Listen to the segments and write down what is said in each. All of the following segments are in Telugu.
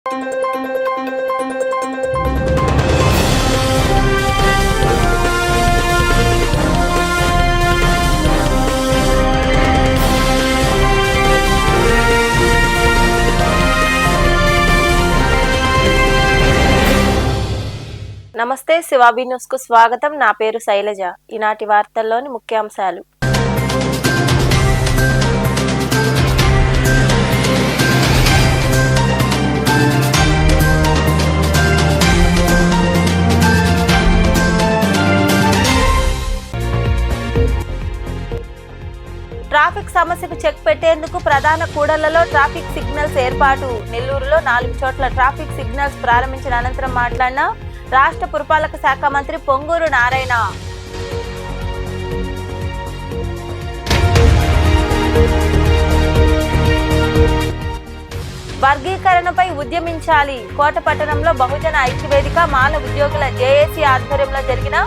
నమస్తే, శివాబీ న్యూస్ కు స్వాగతం. నా పేరు శైలజ. ఈనాటి వార్తల్లోని ముఖ్యాంశాలు. ట్రాఫిక్ సమస్యకు చెక్ పెట్టేందుకు ప్రధాన కూడళ్లలో ట్రాఫిక్ సిగ్నల్స్ ఏర్పాటు. నెల్లూరులో 4 చోట్ల ట్రాఫిక్ సిగ్నల్స్ ప్రారంభించిన అనంతరం మాట్లాడిన రాష్ట్ర పురపాలక శాఖ మంత్రి పొంగూరు నారాయణ. వర్గీకరణపై ఉద్యమించాలి. కోట పట్టణంలో బహుజన ఐక్యవేదిక మాల ఉద్యోగుల జేఏసీ ఆధ్వర్యంలో జరిగిన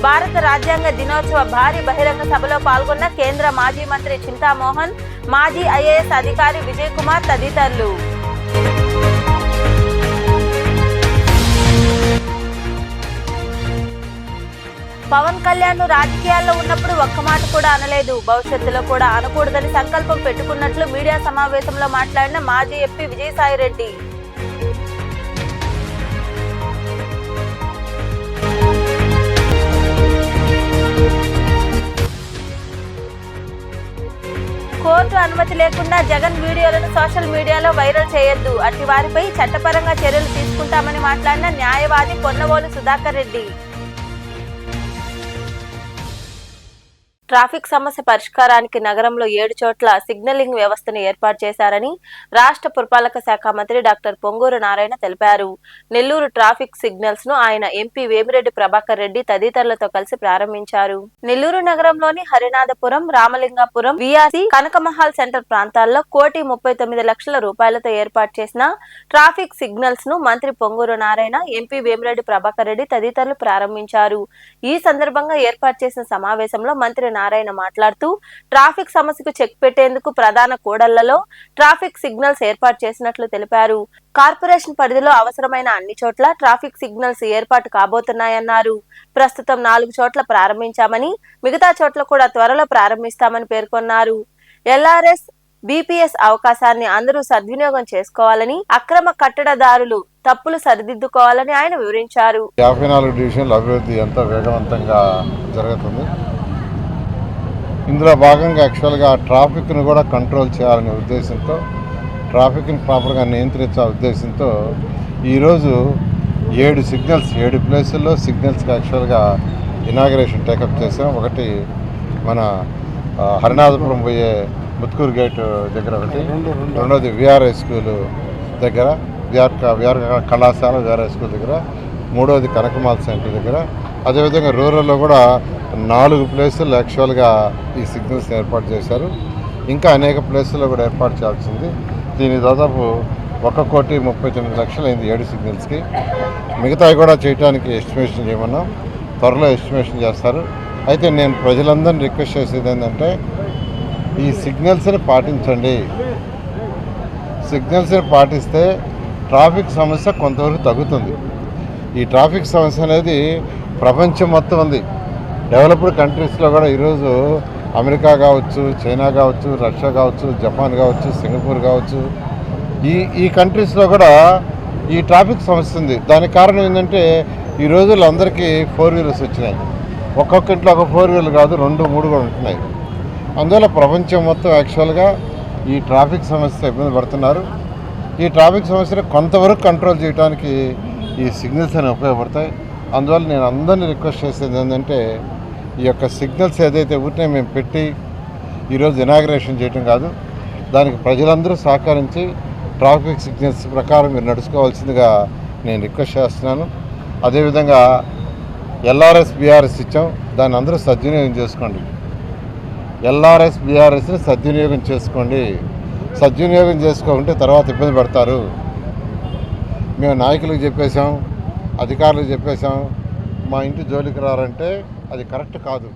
భారత రాజ్యాంగ దినోత్సవ భారీ బహిరంగ సభలో పాల్గొన్న కేంద్ర మాజీ మంత్రి చింతామోహన్, మాజీ ఐఏఎస్ అధికారి విజయ్ కుమార్ తదితరులు. పవన్ కళ్యాణ్ రాజకీయాల్లో ఉన్నప్పుడు ఒక్క మాట కూడా అనలేదు, భవిష్యత్తులో కూడా అనకూడదని సంకల్పం పెట్టుకున్నట్లు మీడియా సమావేశంలో మాట్లాడిన మాజీ ఎంపీ విజయసాయిరెడ్డి. కోర్టు అనుమతి లేకుండా జగన్ వీడియోలను సోషల్ మీడియాలో వైరల్ చేయొద్దు, అట్టి వారిపై చట్టపరంగా చర్యలు తీసుకుంటామని మాట్లాడిన న్యాయవాది పొన్నవోలు సుధాకర్ రెడ్డి. ట్రాఫిక్ సమస్య పరిష్కారానికి నగరంలో 7 చోట్ల సిగ్నలింగ్ వ్యవస్థను ఏర్పాటు చేశారని రాష్ట్ర పురపాలక శాఖ మంత్రి డాక్టర్ పొంగూరు నారాయణ తెలిపారు. నెల్లూరు ట్రాఫిక్ సిగ్నల్స్ ను ఆయన ఎంపీ వేమిరెడ్డి ప్రభాకర్ రెడ్డి తదితరులతో కలిసి ప్రారంభించారు. నెల్లూరు నగరంలోని హరినాథపురం, రామలింగాపురం, విఆర్సి, కనకమహల్ సెంటర్ ప్రాంతాల్లో 1,39,00,000 రూపాయలతో ఏర్పాటు చేసిన ట్రాఫిక్ సిగ్నల్స్ ను మంత్రి పొంగూరు నారాయణ, ఎంపీ వేమిరెడ్డి ప్రభాకర్ రెడ్డి తదితరులు ప్రారంభించారు. ఈ సందర్భంగా ఏర్పాటు చేసిన సమావేశంలో మంత్రి నారాయణ మాట్లాడుతూ ట్రాఫిక్ సమస్యకు చెక్ పెట్టేందుకు ప్రధాన కూడళ్లలో ట్రాఫిక్ సిగ్నల్స్ ఏర్పాటు చేసినట్లు తెలిపారు. కార్పొరేషన్ పరిధిలో అవసరమైన అన్ని చోట్ల ట్రాఫిక్ సిగ్నల్స్ ఏర్పాటు కాబోతున్నాయన్నారు. ప్రస్తుతం 4 చోట్ల ప్రారంభించామని, మిగతా చోట్ల కూడా త్వరలో ప్రారంభిస్తామని పేర్కొన్నారు. ఎల్ఆర్ఎస్, బీపీఎస్ అవకాశాన్ని అందరూ సద్వినియోగం చేసుకోవాలని, అక్రమ కట్టడదారులు తప్పులు సరిదిద్దుకోవాలని ఆయన వివరించారు. 54 డివిజన్ల అభివృద్ధి ఎంతో వేగవంతంగా జరుగుతుంది. ఇందులో భాగంగా యాక్చువల్గా ట్రాఫిక్ను కూడా కంట్రోల్ చేయాలనే ఉద్దేశంతో, ట్రాఫిక్ని ప్రాపర్గా నియంత్రించాలనే ఉద్దేశంతో ఈరోజు 7 ప్లేసుల్లో సిగ్నల్స్కి యాక్చువల్గా ఇనాగరేషన్ టేకప్ చేసాం. ఒకటి మన హరినాథపురం పోయే ముత్కూరు గేట్ దగ్గర ఒకటి, రెండోది విఆర్ఐ స్కూలు దగ్గర, విఆర్ కళాశాల విఆర్ఐ స్కూల్ దగ్గర, మూడోది కనకమాల్ సెంటర్ దగ్గర. అదేవిధంగా రూరల్లో కూడా 4 ప్లేసుల్లో యాక్చువల్గా ఈ సిగ్నల్స్ ఏర్పాటు చేశారు. ఇంకా అనేక ప్లేసుల్లో కూడా ఏర్పాటు చేయాల్సింది. దీని దాదాపు 1,39,00,000 అయింది 7 సిగ్నల్స్కి. మిగతావి కూడా చేయడానికి ఎస్టిమేషన్ చేయమన్నాం, త్వరలో ఎస్టిమేషన్ చేస్తారు. అయితే నేను ప్రజలందరినీ రిక్వెస్ట్ చేసేది ఏంటంటే, ఈ సిగ్నల్స్ని పాటించండి. సిగ్నల్స్ని పాటిస్తే ట్రాఫిక్ సమస్య కొంతవరకు తగ్గుతుంది. ఈ ట్రాఫిక్ సమస్య అనేది ప్రపంచం మొత్తం ఉంది. డెవలప్డ్ కంట్రీస్లో కూడా ఈరోజు అమెరికా కావచ్చు, చైనా కావచ్చు, రష్యా కావచ్చు, జపాన్ కావచ్చు, సింగపూర్ కావచ్చు, ఈ కంట్రీస్లో కూడా ఈ ట్రాఫిక్ సమస్య ఉంది. దానికి కారణం ఏంటంటే, ఈ రోజుల్లో అందరికీ 4 వీలర్స్ వచ్చినాయి. ఒక్కొక్క ఇంట్లో ఒక 4 వీలర్ కాదు, 2, 3 కూడా ఉంటున్నాయి. అందువల్ల ప్రపంచం మొత్తం యాక్చువల్గా ఈ ట్రాఫిక్ సమస్య ఇబ్బంది పడుతున్నారు. ఈ ట్రాఫిక్ సమస్యను కొంతవరకు కంట్రోల్ చేయడానికి ఈ సిగ్నల్స్ అనేవి ఉపయోగపడతాయి. అందువల్ల నేను అందరినీ రిక్వెస్ట్ చేసేది ఏంటంటే, ఈ యొక్క సిగ్నల్స్ ఏదైతే ఊరినే మేము పెట్టి ఈరోజు ఇనాగ్రేషన్ చేయడం కాదు, దానికి ప్రజలందరూ సహకరించి ట్రాఫిక్ సిగ్నల్స్ ప్రకారం మీరు నడుచుకోవాల్సిందిగా నేను రిక్వెస్ట్ చేస్తున్నాను. అదేవిధంగా ఎల్ఆర్ఎస్, బీఆర్ఎస్ ఇచ్చాం, దాన్ని అందరూ సద్వినియోగం చేసుకోండి. ఎల్ఆర్ఎస్, బీఆర్ఎస్ని సద్వినియోగం చేసుకోండి. సద్వినియోగం చేసుకోకుంటే తర్వాత ఇబ్బంది పడతారు. మేము నాయకులకు చెప్పేశాం, అధికారులకు చెప్పేశాం, మా ఇంటి జోలికి రారంటే అది కరెక్ట్ కాదు.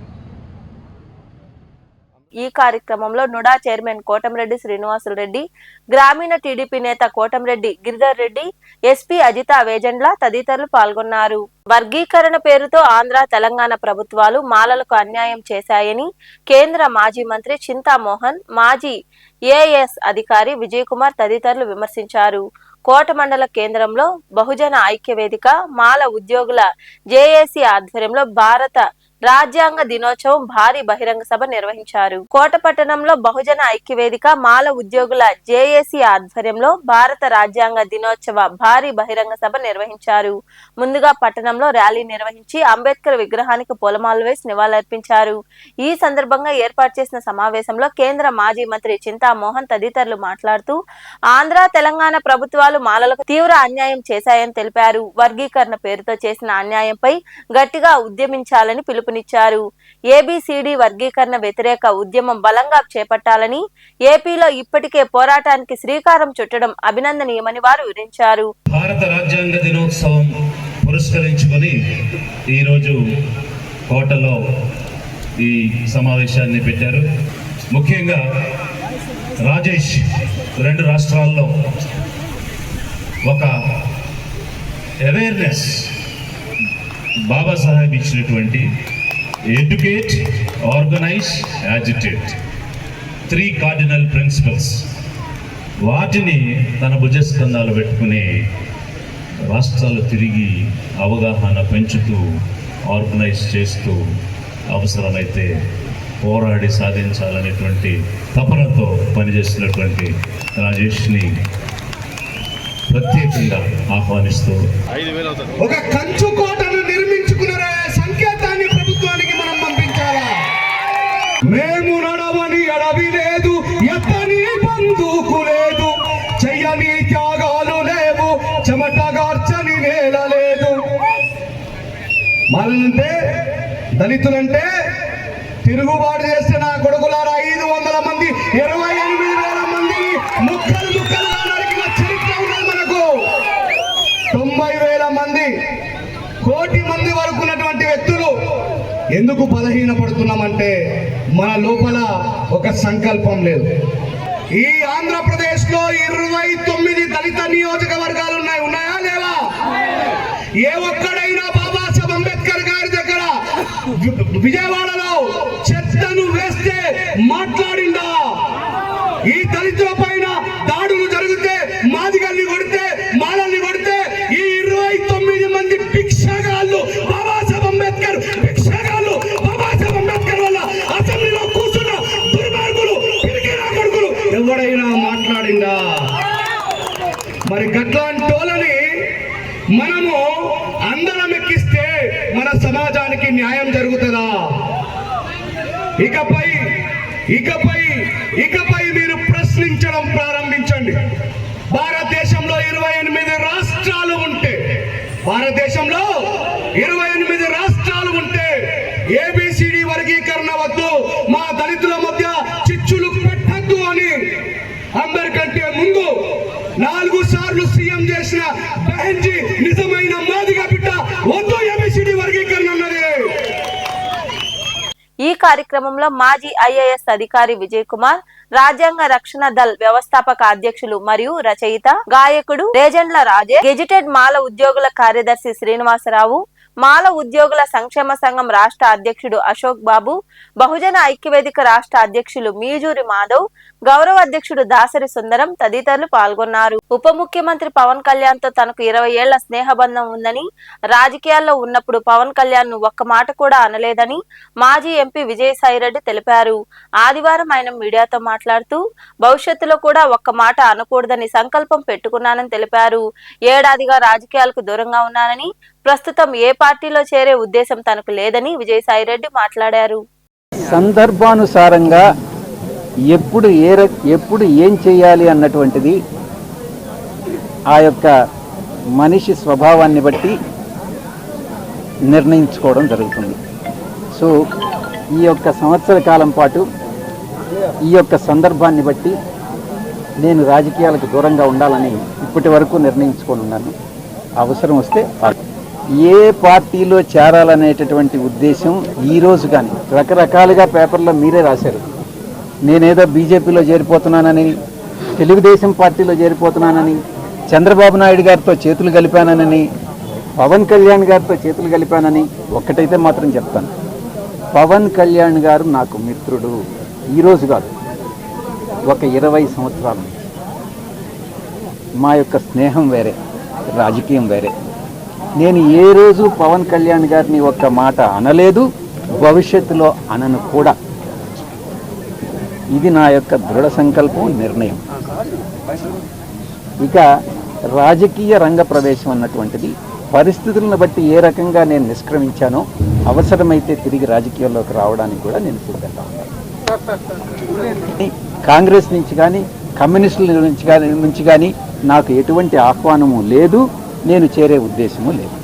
ఈ కార్యక్రమంలో నుడా చైర్మన్ కోటంరెడ్డి శ్రీనివాసులు రెడ్డి, గ్రామీణ టీడీపీ నేత కోటంరెడ్డి గిరిధర్ రెడ్డి, ఎస్పీ అజిత వేజండ్ల తదితరులు పాల్గొన్నారు. వర్గీకరణ పేరుతో ఆంధ్ర, తెలంగాణ ప్రభుత్వాలు మాలలకు అన్యాయం చేశాయని కేంద్ర మాజీ మంత్రి చింతామోహన్, మాజీ ఏఎస్ అధికారి విజయ్ కుమార్ తదితరులు విమర్శించారు. కోట మండల కేంద్రంలో బహుజన ఐక్య వేదిక, మాల ఉద్యోగుల జేఏసీ ఆధ్వర్యంలో భారత రాజ్యాంగ దినోత్సవం భారీ బహిరంగ సభ నిర్వహించారు. కోట పట్టణంలో బహుజన ఐక్య వేదిక, మాల ఉద్యోగుల జేఏసీ ఆధ్వర్యంలో భారత రాజ్యాంగ దినోత్సవ భారీ బహిరంగ సభ నిర్వహించారు. ముందుగా పట్టణంలో ర్యాలీ నిర్వహించి అంబేద్కర్ విగ్రహానికి పూలమాలలు వేసి నివాళులర్పించారు. ఈ సందర్భంగా ఏర్పాటు చేసిన సమావేశంలో కేంద్ర మాజీ మంత్రి చింతామోహన్ తదితరులు మాట్లాడుతూ ఆంధ్ర, తెలంగాణ ప్రభుత్వాలు మాలలకు తీవ్ర అన్యాయం చేశాయని తెలిపారు. వర్గీకరణ పేరుతో చేసిన అన్యాయంపై గట్టిగా ఉద్యమించాలని పిలుపునిచ్చారు. ఏబిసిడి వర్గీకరణ వ్యతిరేక ఉద్యమం బలంగా చేపట్టాలని, ఏపీలో ఇప్పటికే పోరాటానికి శ్రీకారం చుట్టడం అభినందనీయమని వారు వివరించారు. భారత రాజ్యాంగ దినోత్సవం పురస్కరించుకొని ఈరోజు కోటలో ఈ సమావేశాన్ని పెట్టారు. ముఖ్యంగా రాజేష్ 2 రాష్ట్రాల్లో ఒక అవేర్నెస్ బాబాసాహెబ్ ఇచ్చినటువంటి educate, organize, agitate 3 cardinal principles, వాటిని తన భుజస్కంధాలు పెట్టుకుని రాష్ట్రాలు తిరిగి అవగాహన పెంచుతూ, ఆర్గనైజ్ చేస్తూ, అవసరమైతే పోరాడి సాధించాలనేటువంటి తపనతో పనిచేస్తున్నటువంటి రాజేష్ని ప్రత్యేకంగా ఆహ్వానిస్తూ ఒక కంచు కోటను నిర్మించుకున్న సంకేతాన్ని ప్రభుత్వానికి మనం పంపించాలా? మేము నడవని అడవి లేదు, ఎత్తని బందూకు లేదు, చెయ్యని త్యాగాలు లేవు, చెమటగార్చని నేల లేదు. మనంటే దళితులంటే తిరుగుబాటు చేస్తే నా కొడుకులారా 500 మంది 28,000 మంది ముక్కలు ముక్కలుగా నరికిన చరిత్ర ఉన్నది మనకు. 90,000 మంది, 1 కోటి మంది వరకు ఉన్నటువంటి వ్యక్తులు ఎందుకు బలహీనపడుతున్నామంటే మన లోపల ఒక సంకల్పం లేదు. ఈ ఆంధ్రప్రదేశ్ లో 29 దళిత నియోజకవర్గాలు ఉన్నాయా లేవా? ఏ ఒక్కడైనా బాబాసాహెబ్ అంబేద్కర్ గారి దగ్గర విజయవాడలో చెత్తను వేస్తే మాట్లాడిందా? ఈ దళితుల పైన దాడులు జరిగితే, మాదిగల్ని కొడితే, మాలల్ని కొడితే ఈ 29 మంది భిక్షగాళ్ళు బాబాసాహెబ్ అంబేద్కర్ భిక్షగాళ్ళు బాబాసాహెబ్ అంబేద్కర్ వల్ల అసెంబ్లీలో కూర్చున్న దుర్మార్గులు, పిరికిరా కొడుకులు ఎవడైనా మాట్లాడిందా? మరి గట్లాంటోళ్ళని మనము అందరం ఎక్కిస్తే మన సమాజానికి న్యాయం జరుగుతుందా? ఇకపై మీరు ప్రశ్నించడం ప్రారంభించండి. భారతదేశంలో 28 రాష్ట్రాలు ఉంటే, ఏబిసిడి వర్గీకరణ వద్దు, మా దళితుల మధ్య చిచ్చులు పెట్టద్దు అని అందరికంటే ముందు 4 సార్లు సీఎం చేసిన బెహన్జీ నిజమైన మాదిగా బిడ్డ వద్దు ఏబిసిడి వర్గీకరణ అన్నది. ఈ కార్యక్రమంలో మాజీ ఐఏఎస్ అధికారి విజయ్ కుమార్, రాజ్యాంగ రక్షణ దళ్ వ్యవస్థాపక అధ్యక్షులు మరియు రచయిత, గాయకుడు రేజండ్ల రాజే, గెజిటెడ్ మాల ఉద్యోగుల కార్యదర్శి శ్రీనివాసరావు, మాల ఉద్యోగుల సంక్షేమ సంఘం రాష్ట్ర అధ్యక్షుడు అశోక్ బాబు, బహుజన ఐక్యవేదిక రాష్ట్ర అధ్యక్షులు మీజూరి మాధవ్, గౌరవ అధ్యక్షుడు దాసరి సుందరం తదితరులు పాల్గొన్నారు. ఉప ముఖ్యమంత్రి పవన్ కళ్యాణ్ తో తనకు 20 ఏళ్ల స్నేహబంధం ఉందని, రాజకీయాల్లో ఉన్నప్పుడు పవన్ కళ్యాణ్ ను ఒక్క మాట కూడా అనలేదని మాజీ ఎంపీ విజయసాయిరెడ్డి తెలిపారు. ఆదివారం ఆయన మీడియాతో మాట్లాడుతూ భవిష్యత్తులో కూడా ఒక్క మాట అనకూడదని సంకల్పం పెట్టుకున్నానని తెలిపారు. ఏడాదిగా రాజకీయాలకు దూరంగా ఉన్నానని, ప్రస్తుతం ఏ పార్టీలో చేరే ఉద్దేశం తనకు లేదని విజయసాయిరెడ్డి మాట్లాడారు. సందర్భానుసారంగా ఎప్పుడు ఏం చేయాలి అన్నటువంటిది ఆ యొక్క మనిషి స్వభావాన్ని బట్టి నిర్ణయించుకోవడం జరుగుతుంది. సో ఈ యొక్క సంవత్సర కాలం పాటు ఈ యొక్క సందర్భాన్ని బట్టి నేను రాజకీయాలకు దూరంగా ఉండాలని ఇప్పటి వరకు నిర్ణయించుకొని ఉన్నాను. అవసరం వస్తే ఏ పార్టీలో చేరాలనేటటువంటి ఉద్దేశం ఈరోజు కానీ రకరకాలుగా పేపర్లో మీరే రాశారు. నేనేదో బీజేపీలో చేరిపోతున్నానని, తెలుగుదేశం పార్టీలో చేరిపోతున్నానని, చంద్రబాబు నాయుడు గారితో చేతులు కలిపానని, పవన్ కళ్యాణ్ గారితో చేతులు కలిపానని ఒక్కటైతే మాత్రం చెప్తాను. పవన్ కళ్యాణ్ గారు నాకు మిత్రుడు. ఈరోజు కాదు, ఒక 20 సంవత్సరాల నుంచి మా యొక్క స్నేహం వేరే, రాజకీయం వేరే. నేను ఏ రోజు పవన్ కళ్యాణ్ గారిని ఒక్క మాట అనలేదు, భవిష్యత్తులో అనను కూడా. ఇది నా యొక్క దృఢ సంకల్పం, నిర్ణయం. ఇక రాజకీయ రంగ ప్రవేశం అన్నటువంటిది పరిస్థితులను బట్టి ఏ రకంగా నేను నిష్క్రమించానో అవసరమైతే తిరిగి రాజకీయాల్లోకి రావడానికి కూడా నేను సిద్ధంగా ఉన్నాను. కాంగ్రెస్ నుంచి కానీ కమ్యూనిస్టుల నుంచి కానీ నాకు ఎటువంటి ఆహ్వానము లేదు, నేను చేరే ఉద్దేశము లేదు.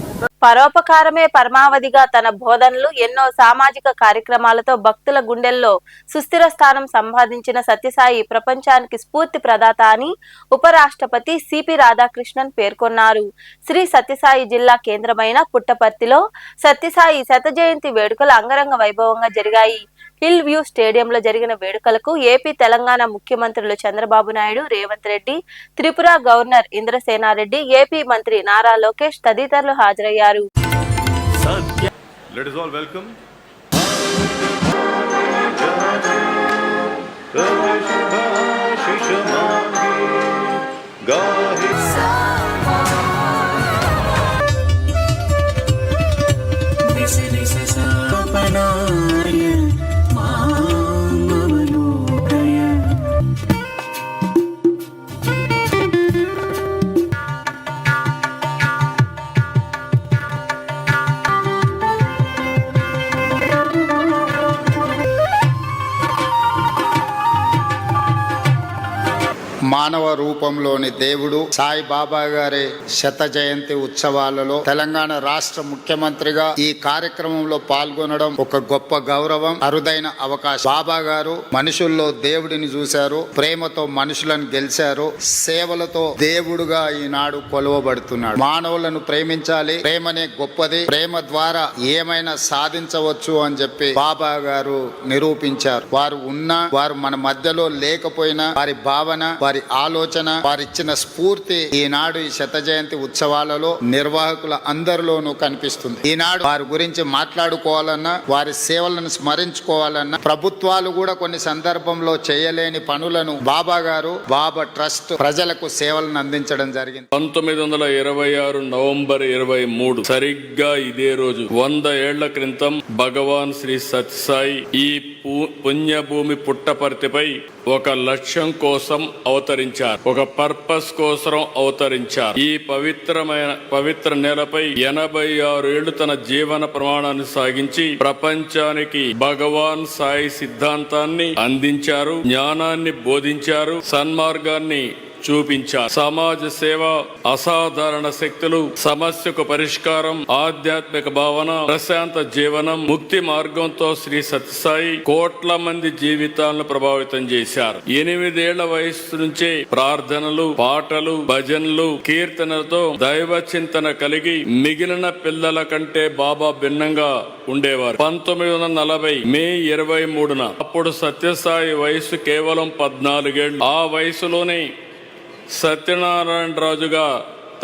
పరోపకారమే పరమావధిగా తన బోధనలు, ఎన్నో సామాజిక కార్యక్రమాలతో భక్తుల గుండెల్లో సుస్థిర స్థానం సంపాదించిన సత్యసాయి ప్రపంచానికి స్ఫూర్తి ప్రదాత అని ఉపరాష్ట్రపతి సిపి రాధాకృష్ణన్ పేర్కొన్నారు. శ్రీ సత్యసాయి జిల్లా కేంద్రమైన పుట్టపర్తిలో సత్యసాయి శత జయంతి వేడుకలు అంగరంగ వైభవంగా జరిగాయి. హిల్ వ్యూ స్టేడియంలో జరిగిన వేడుకలకు ఏపీ, తెలంగాణ ముఖ్యమంత్రులు చంద్రబాబు నాయుడు, రేవంత్ రెడ్డి, త్రిపుర గవర్నర్ ఇంద్రసేనారెడ్డి, ఏపీ మంత్రి నారా లోకేష్ తదితరులు హాజరయ్యారు. Let us all welcome మానవ రూపంలోని దేవుడు సాయిబాబా గారి శత జయంతి ఉత్సవాలలో తెలంగాణ రాష్ట్ర ముఖ్యమంత్రిగా ఈ కార్యక్రమంలో పాల్గొనడం ఒక గొప్ప గౌరవం, అరుదైన అవకాశం. బాబా గారు మనుషుల్లో దేవుడిని చూశారు, ప్రేమతో మనుషులను గెలిచారు, సేవలతో దేవుడుగా ఈనాడు కొలువబడుతున్నాడు. మానవులను ప్రేమించాలి, ప్రేమనే గొప్పది, ప్రేమ ద్వారా ఏమైనా సాధించవచ్చు అని చెప్పి బాబా గారు నిరూపించారు. వారు ఉన్నా, వారు మన మధ్యలో లేకపోయినా, వారి భావన, వారి ఆలోచన, వారిచ్చిన స్ఫూర్తి ఈనాడు ఈ శత జయంతి ఉత్సవాలలో నిర్వాహకుల అందరిలోనూ కనిపిస్తుంది. ఈనాడు వారి గురించి మాట్లాడుకోవాలన్నా, వారి సేవలను స్మరించుకోవాలన్నా, ప్రభుత్వాలు కూడా కొన్ని సందర్భంలో చేయలేని పనులను బాబా గారు, బాబా ట్రస్ట్ ప్రజలకు సేవలను అందించడం జరిగింది. 1926 నవంబర్ 23 సరిగ్గా ఇదే రోజు 100 ఏళ్ల క్రితం భగవాన్ శ్రీ సత్యసాయి ఈ పుణ్యభూమి పుట్టపర్తిపై ఒక లక్ష్యం కోసం అవతరించారు, ఒక పర్పస్ కోసం అవతరించారు. ఈ పవిత్ర నేలపై 86 ఏళ్లు తన జీవన ప్రమాణాన్ని సాగించి ప్రపంచానికి భగవాన్ సాయి సిద్ధాంతాన్ని అందించారు, జ్ఞానాన్ని బోధించారు, సన్మార్గాన్ని చూపించారు. సమాజ సేవ, అసాధారణ శక్తులు, సమస్యకు పరిష్కారం, ఆధ్యాత్మిక భావన, ప్రశాంత జీవనం, ముక్తి మార్గంతో శ్రీ సత్యసాయి కోట్ల మంది జీవితాలను ప్రభావితం చేశారు. 8 ఏళ్ల వయస్సు నుంచే ప్రార్థనలు, పాటలు, భజనలు, కీర్తనలతో దైవ చింతన కలిగి మిగిలిన పిల్లల కంటే బాబా భిన్నంగా ఉండేవారు. 1940 మే 23న అప్పుడు సత్యసాయి వయస్సు కేవలం 14 ఏళ్లు. ఆ వయసులోనే సత్యనారాయణ రాజుగా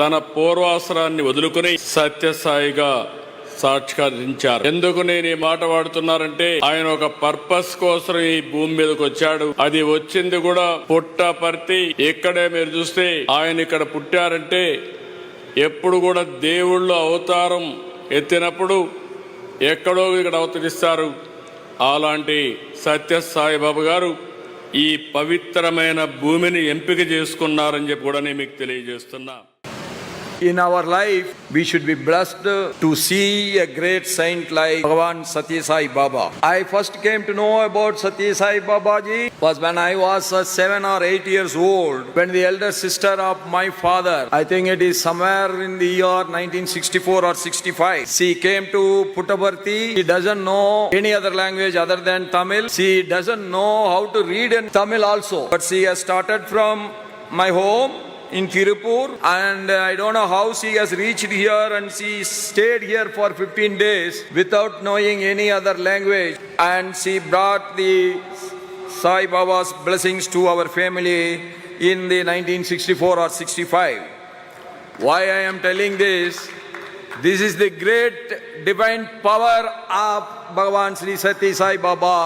తన పూర్వాసరాన్ని వదులుకుని సత్యసాయిగా సాక్షాత్కరించారు. ఎందుకు నేను ఈ మాట వాడుతున్నారంటే, ఆయన ఒక పర్పస్ కోసం ఈ భూమి మీదకి వచ్చాడు. అది వచ్చింది కూడా పుట్టపర్తి. ఇక్కడే మీరు చూస్తే ఆయన ఇక్కడ పుట్టారంటే, ఎప్పుడు కూడా దేవుళ్ళు అవతారం ఎత్తినప్పుడు ఎక్కడో ఇక్కడ అవతరిస్తారు. అలాంటి సత్యసాయి బాబా గారు ఈ పవిత్రమైన భూమిని ఎంపిక చేసుకున్నారని చెప్పి కూడా నేను మీకు తెలియజేస్తున్నా. In our life, we should be blessed to see a great saint like Bhagavan Satya Sai Baba. I first came to know about Satya Sai Baba ji was when I was 7 or 8 years old, when the elder sister of my father, I think it is somewhere in the year 1964 or 65, she came to Puttaparthi. She doesn't know any other language other than Tamil. She doesn't know how to read in Tamil also, but she has started from my home in Tirupur, and I don't know how she has reached here, and she stayed here for 15 days without knowing any other language, and she brought the Sai Baba's blessings to our family in the 1964 or 65. Why I am telling this? This is the great divine power of Bhagavan Sri Sathya Sai Baba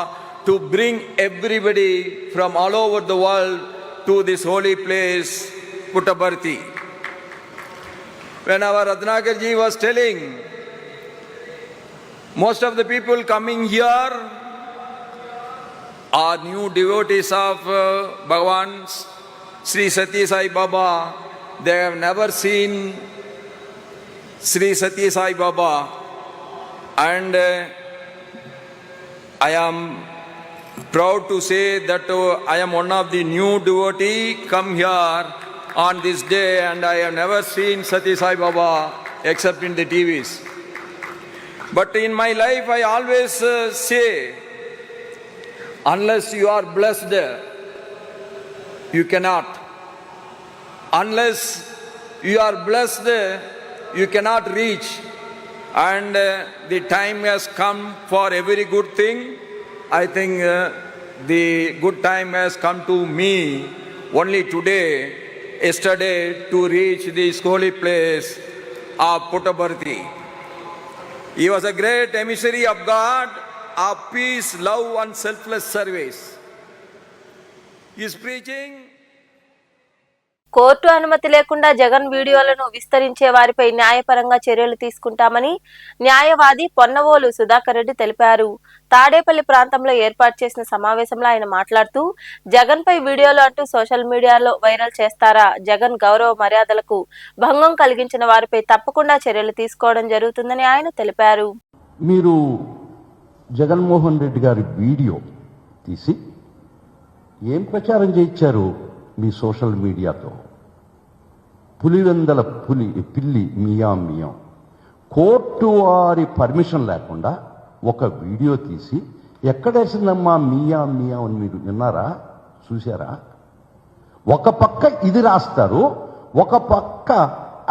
to bring everybody from all over the world to this holy place, Puttaparthi. When our Ratnakar ji was telling, most of the people coming here are new devotees of Bhagavan Sri Sathya Sai Baba. They have never seen Sri Sathya Sai Baba, and I am proud to say that I am one of the new devotee come here on this day, and I have never seen Sathya Sai Baba except in the TVs. But in my life I always say, unless you are blessed, you cannot. Unless you are blessed, you cannot reach. And the time has come for every good thing. I think the good time has come to me only today, yesterday, to reach this holy place of Puttaparthi. He was a great emissary of God, of peace, love and selfless service. His preaching. Court అనుమతి లేకుండా జగన్ వీడియోలను విస్తరించే వారిపై న్యాయపరంగా చర్యలు తీసుకుంటామని న్యాయవాది పొన్నవోలు సుధాకర్ రెడ్డి తెలిపారు. తాడేపల్లి ప్రాంతంలో ఏర్పాటు చేసిన సమావేశంలో ఆయన మాట్లాడుతూ, జగన్ పై వీడియోలు అంటూ సోషల్ మీడియాలో వైరల్ చేస్తారా? జగన్ గౌరవ మర్యాదలకు భంగం కలిగించిన వారిపై తప్పకుండా చర్యలు తీసుకోవడం జరుగుతుందని ఆయన తెలిపారు. మీరు జగన్మోహన్ రెడ్డి గారి వీడియో తీసి ఏం ప్రచారం చేయించారు మీ సోషల్ మీడియాతో? పులివెందల పిల్లి మియాం మియాం కోర్టు వారి పర్మిషన్ లేకుండా ఒక వీడియో తీసి ఎక్కడేసిందమ్మా మియాం మియాం అని మీరు విన్నారా? చూసారా? ఒక పక్క ఇది రాస్తారు, ఒక పక్క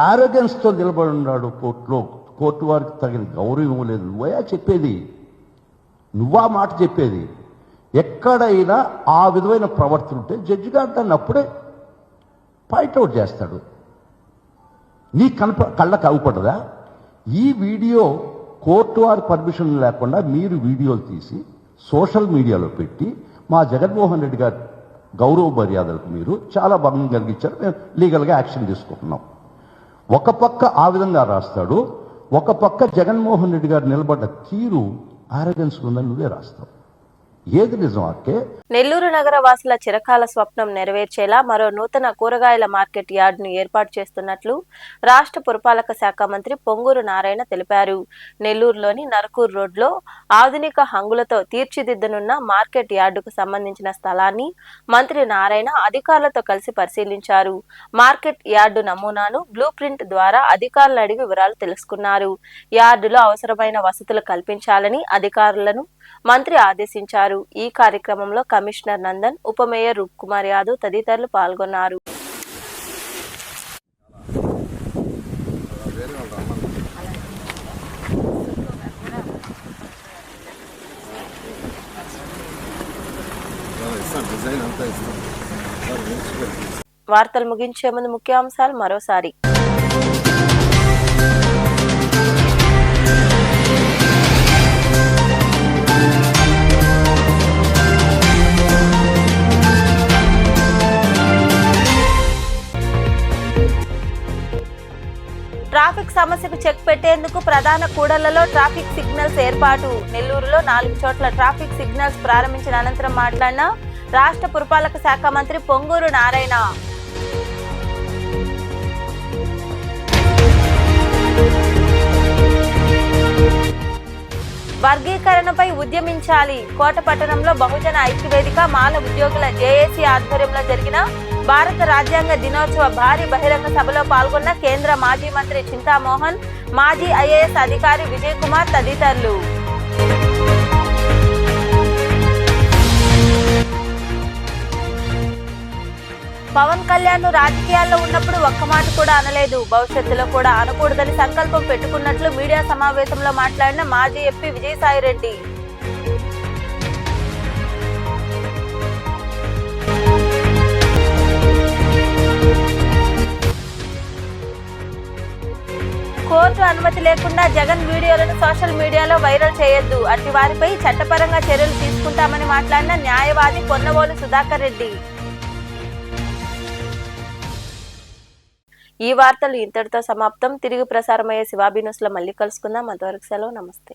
ఆరోగెన్స్తో నిలబడి ఉన్నాడు కోర్టులో. కోర్టు వారికి తగిన గౌరవం లేదు. నువ్వయా చెప్పేది? నువ్వా మాట చెప్పేది? ఎక్కడైనా ఆ విధమైన ప్రవర్తన ఉంటే జడ్జి గారు దాన్ని అప్పుడే పాయింట్అవుట్ చేస్తాడు. నీ కళ్ళకు అవ్వకూడదా? ఈ వీడియో కోర్టు వారి పర్మిషన్ లేకుండా మీరు వీడియోలు తీసి సోషల్ మీడియాలో పెట్టి మా జగన్మోహన్ రెడ్డి గారి గౌరవ మర్యాదలకు మీరు చాలా భంగం కలిగించారు. మేము లీగల్గా యాక్షన్ తీసుకుంటున్నాం. ఒక పక్క ఆ విధంగా రాస్తాడు, ఒక పక్క జగన్మోహన్ రెడ్డి గారు నిలబడ్డ తీరు ఆరోగెన్స్ ఉందని నువ్వే రాస్తావు. ఏది నిజం అక్కే? నెల్లూరు నగర వాసుల చిరకాల స్వప్నం నెరవేర్చేలా మరో నూతన కూరగాయల మార్కెట్ యార్డును ఏర్పాటు చేస్తున్నట్లు రాష్ట్ర పురపాలక శాఖ మంత్రి పొంగూరు నారాయణ తెలిపారు. నెల్లూరులోని నరకూరు రోడ్లో ఆధునిక హంగులతో తీర్చిదిద్దనున్న మార్కెట్ యార్డుకు సంబంధించిన స్థలాన్ని మంత్రి నారాయణ అధికారులతో కలిసి పరిశీలించారు. మార్కెట్ యార్డు నమూనాను బ్లూ ప్రింట్ ద్వారా అధికారులను అడిగి వివరాలు తెలుసుకున్నారు. యార్డులో అవసరమైన వసతులు కల్పించాలని అధికారులను మంత్రి ఆదేశించారు. ఈ కార్యక్రమంలో కమిషనర్ నందన్, ఉప మేయర్ రూప్ కుమార్ యాదవ్ తదితరులు పాల్గొన్నారు. వార్తలు ముగించే ముందు ముఖ్యాంశాలు మరోసారి. ట్రాఫిక్ సమస్యకు చెక్ పెట్టేందుకు ప్రధాన కూడళ్లలో ట్రాఫిక్ సిగ్నల్స్ ఏర్పాటు. నెల్లూరులో 4 చోట్ల ట్రాఫిక్ సిగ్నల్స్ ప్రారంభించిన అనంతరం మాట్లాడిన రాష్ట్ర పురపాలక శాఖ మంత్రి పొంగూరు నారాయణ. వర్గీకరణపై ఉద్యమించాలి. కోటపట్టణంలో బహుజన ఐక్యవేదిక మాల ఉద్యోగుల జేఏసీ ఆధ్వర్యంలో జరిగిన భారత రాజ్యాంగ దినోత్సవ భారీ బహిరంగ సభలో పాల్గొన్న కేంద్ర మాజీ మంత్రి చింతామోహన్, మాజీ ఐఏఎస్ అధికారి విజయ్ కుమార్ తదితరులు. పవన్ కళ్యాణ్ రాజకీయాల్లో ఉన్నప్పుడు ఒక్క మాట కూడా అనలేదు, భవిష్యత్తులో కూడా అనకూడదని సంకల్పం పెట్టుకున్నట్లు మీడియా సమావేశంలో మాట్లాడిన మాజీ ఎంపీ విజయసాయిరెడ్డి. కోర్టు అనుమతి లేకుండా జగన్ వీడియోలను సోషల్ మీడియాలో వైరల్ చేయొద్దు, అట్టి వారిపై చట్టపరంగా చర్యలు తీసుకుంటామని మాట్లాడిన న్యాయవాది పొన్నవోలు సుధాకర్ రెడ్డి. ఈ వార్తలు ఇంతటితో సమాప్తం. తిరిగి ప్రసారమయ్యే శివాబీ న్యూస్లో మళ్ళీ కలుసుకుందాం. అంతవరకు సెలవు. నమస్తే.